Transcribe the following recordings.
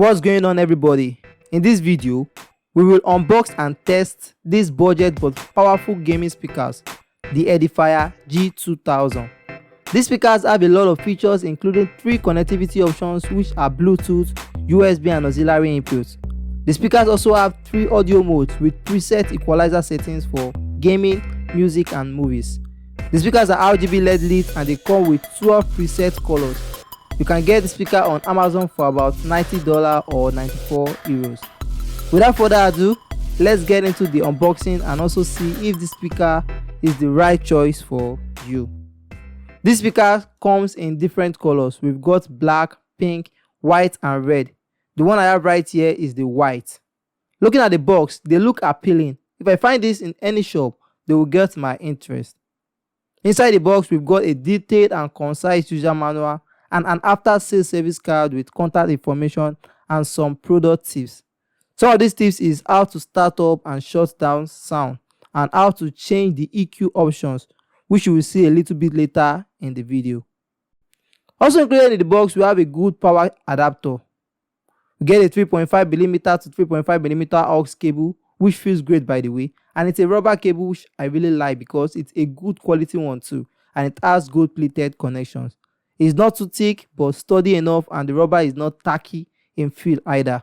What's going on, everybody? In this video we will unbox and test these budget but powerful gaming speakers, the Edifier G2000. These speakers have a lot of features, including 3 connectivity options which are Bluetooth, USB and auxiliary inputs. The speakers also have 3 audio modes with preset equalizer settings for gaming, music and movies. The speakers are RGB LED lit and they come with 12 preset colors. You can get the speaker on Amazon for about $90 or €94. Without further ado, let's get into the unboxing and also see if the speaker is the right choice for you. This speaker comes in different colors. We've got black, pink, white and red. The one I have right here is the white. Looking at the box, they look appealing. If I find this in any shop, they will get my interest. Inside the box, we've got a detailed and concise user manual and an after-sales service card with contact information and some product tips. Some of these tips is how to start up and shut down sound and how to change the EQ options, which you will see a little bit later in the video. Also included in the box, we have a good power adapter. We get a 3.5mm to 3.5mm aux cable, which feels great by the way, and it's a rubber cable which I really like because it's a good quality one too, and it has gold plated connections. It's not too thick but sturdy enough, and the rubber is not tacky in feel either.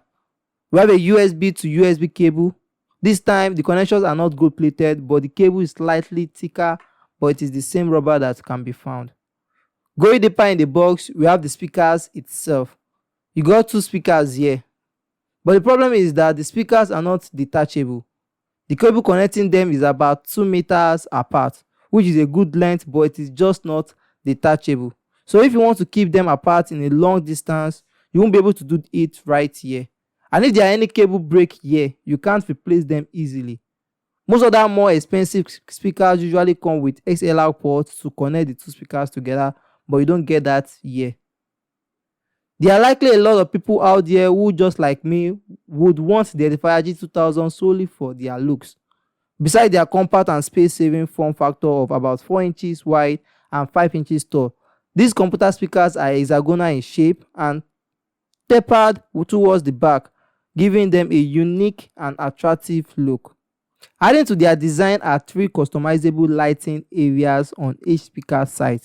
We have a USB to USB cable. This time the connections are not gold plated, but the cable is slightly thicker, but it is the same rubber that can be found. Going deeper in the box, we have the speakers itself. You got 2 speakers here, but the problem is that the speakers are not detachable. The cable connecting them is about 2 meters apart, which is a good length, but it is just not detachable. So if you want to keep them apart in a long distance, you won't be able to do it right here. And if there are any cable break here, you can't replace them easily. Most of the more expensive speakers usually come with XLR ports to connect the 2 speakers together, but you don't get that here. There are likely a lot of people out there who, just like me, would want the Edifier G2000 solely for their looks. Besides their compact and space-saving form factor of about 4 inches wide and 5 inches tall, these computer speakers are hexagonal in shape and tapered towards the back, giving them a unique and attractive look. Adding to their design are 3 customizable lighting areas on each speaker side,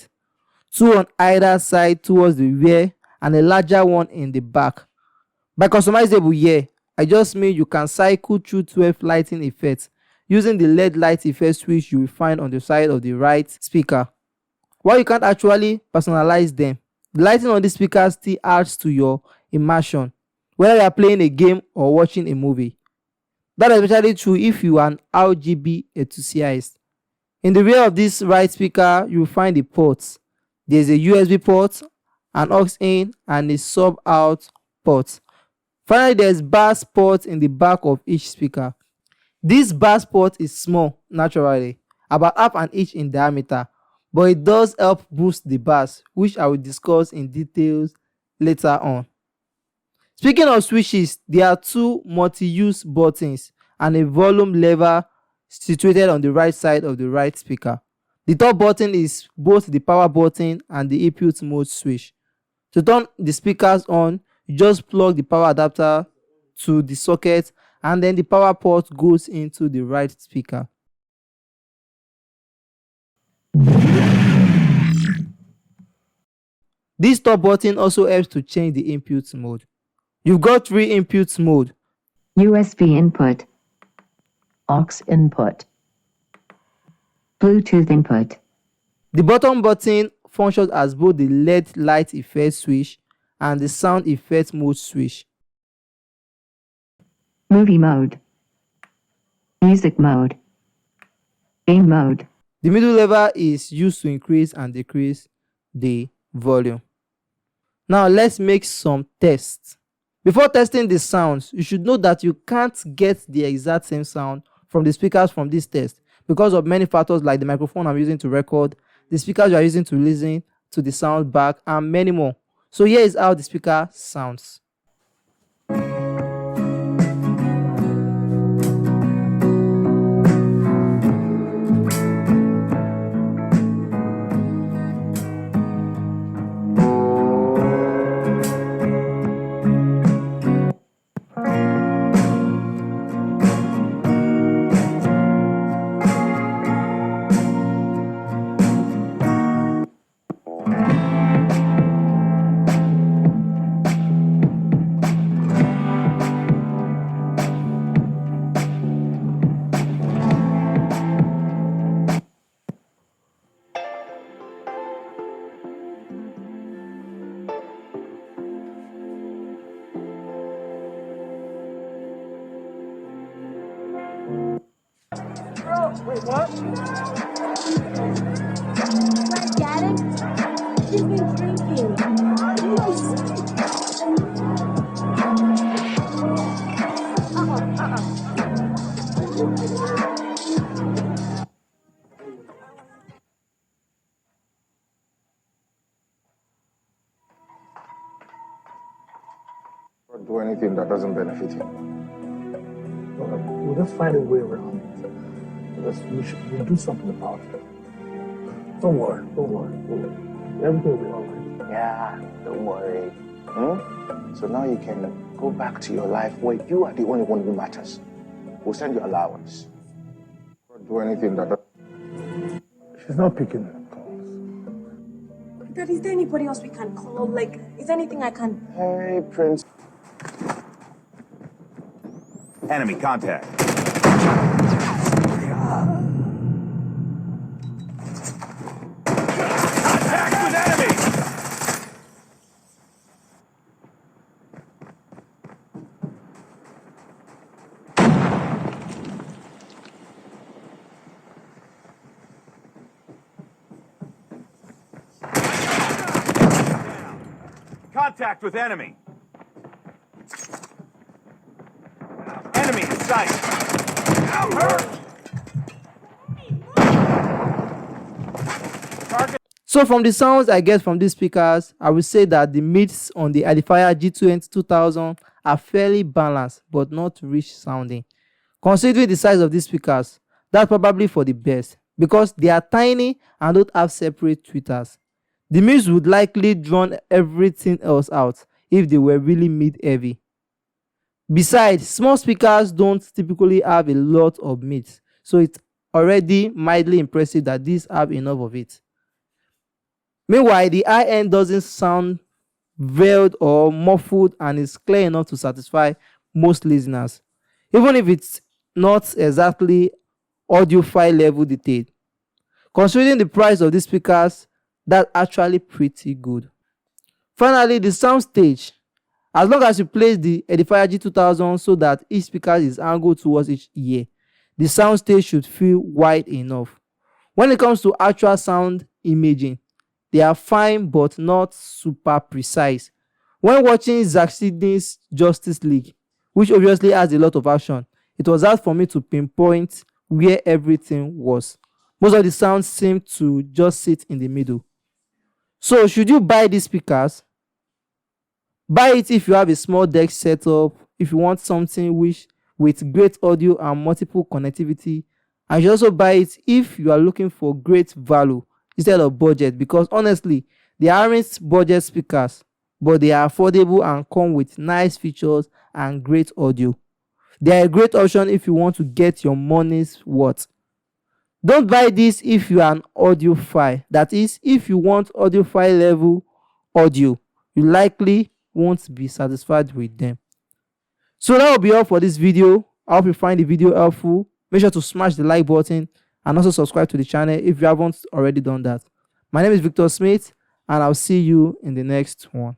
2 on either side towards the rear and a larger one in the back. By customizable here, I just mean you can cycle through 12 lighting effects using the LED light effect switch you will find on the side of the right speaker. While you can't actually personalize them, the lighting on the speaker still adds to your immersion, whether you are playing a game or watching a movie. That is especially true if you are an RGB enthusiast. In the rear of this right speaker, you will find the ports. There is a USB port, an aux in and a sub out port. Finally, there is bass port in the back of each speaker. This bass port is small naturally, about half an inch in diameter, but it does help boost the bass, which I will discuss in details later on. Speaking of switches, there are 2 multi-use buttons and a volume lever situated on the right side of the right speaker. The top button is both the power button and the input mode switch. To turn the speakers on, you just plug the power adapter to the socket and then the power port goes into the right speaker. This top button also helps to change the input mode. You've got 3 input mode: USB input, aux input, Bluetooth input. The bottom button functions as both the LED light effect switch and the sound effect mode switch. Movie mode, music mode, game mode. The middle lever is used to increase and decrease the volume. Now let's make some tests. Before testing the sounds, you should know that you can't get the exact same sound from the speakers from this test because of many factors like the microphone I'm using to record, the speakers you are using to listen to the sound back, and many more. So here is how the speaker sounds. Wait, what? Daddy, she's been drinking. Don't do anything that doesn't benefit him. We'll just find a way around it. We'll do something about it. Don't worry. Everything will be all right. Yeah, don't worry. So now you can go back to your life where you are the only one who matters. We'll send you allowance. Don't do anything that doesn't... She's not picking calls. Dad, is there anybody else we can call? Like, is there anything I can... Hey, Prince. Enemy contact. Contact with enemy! Contact with enemy. Enemy in sight. Out her. Target. So from the sounds I get from these speakers, I will say that the mids on the Edifier G2000 are fairly balanced but not rich sounding. Considering the size of these speakers, that's probably for the best because they are tiny and don't have separate tweeters. The mids would likely drown everything else out if they were really mid-heavy. Besides, small speakers don't typically have a lot of mids, so it's already mildly impressive that these have enough of it. Meanwhile, the high end doesn't sound veiled or muffled and is clear enough to satisfy most listeners, even if it's not exactly audiophile level detailed. Considering the price of these speakers, that's actually pretty good. Finally, the sound stage. As long as you place the Edifier G2000 so that each speaker is angled towards each ear, the sound stage should feel wide enough. When it comes to actual sound imaging, they are fine but not super precise. When watching Zack Snyder's Justice League, which obviously has a lot of action, it was hard for me to pinpoint where everything was. Most of the sounds seem to just sit in the middle. So should you buy these speakers? Buy it if you have a small deck setup, if you want something with great audio and multiple connectivity, and you should also buy it if you are looking for great value instead of budget, because honestly, they aren't budget speakers, but they are affordable and come with nice features and great audio. They are a great option if you want to get your money's worth. Don't buy this if you are an audiophile. That is, if you want audiophile level audio, you likely won't be satisfied with them. So that will be all for this video. I hope you find the video helpful. Make sure to smash the like button and also subscribe to the channel if you haven't already done that. My name is Victor Smith and I'll see you in the next one.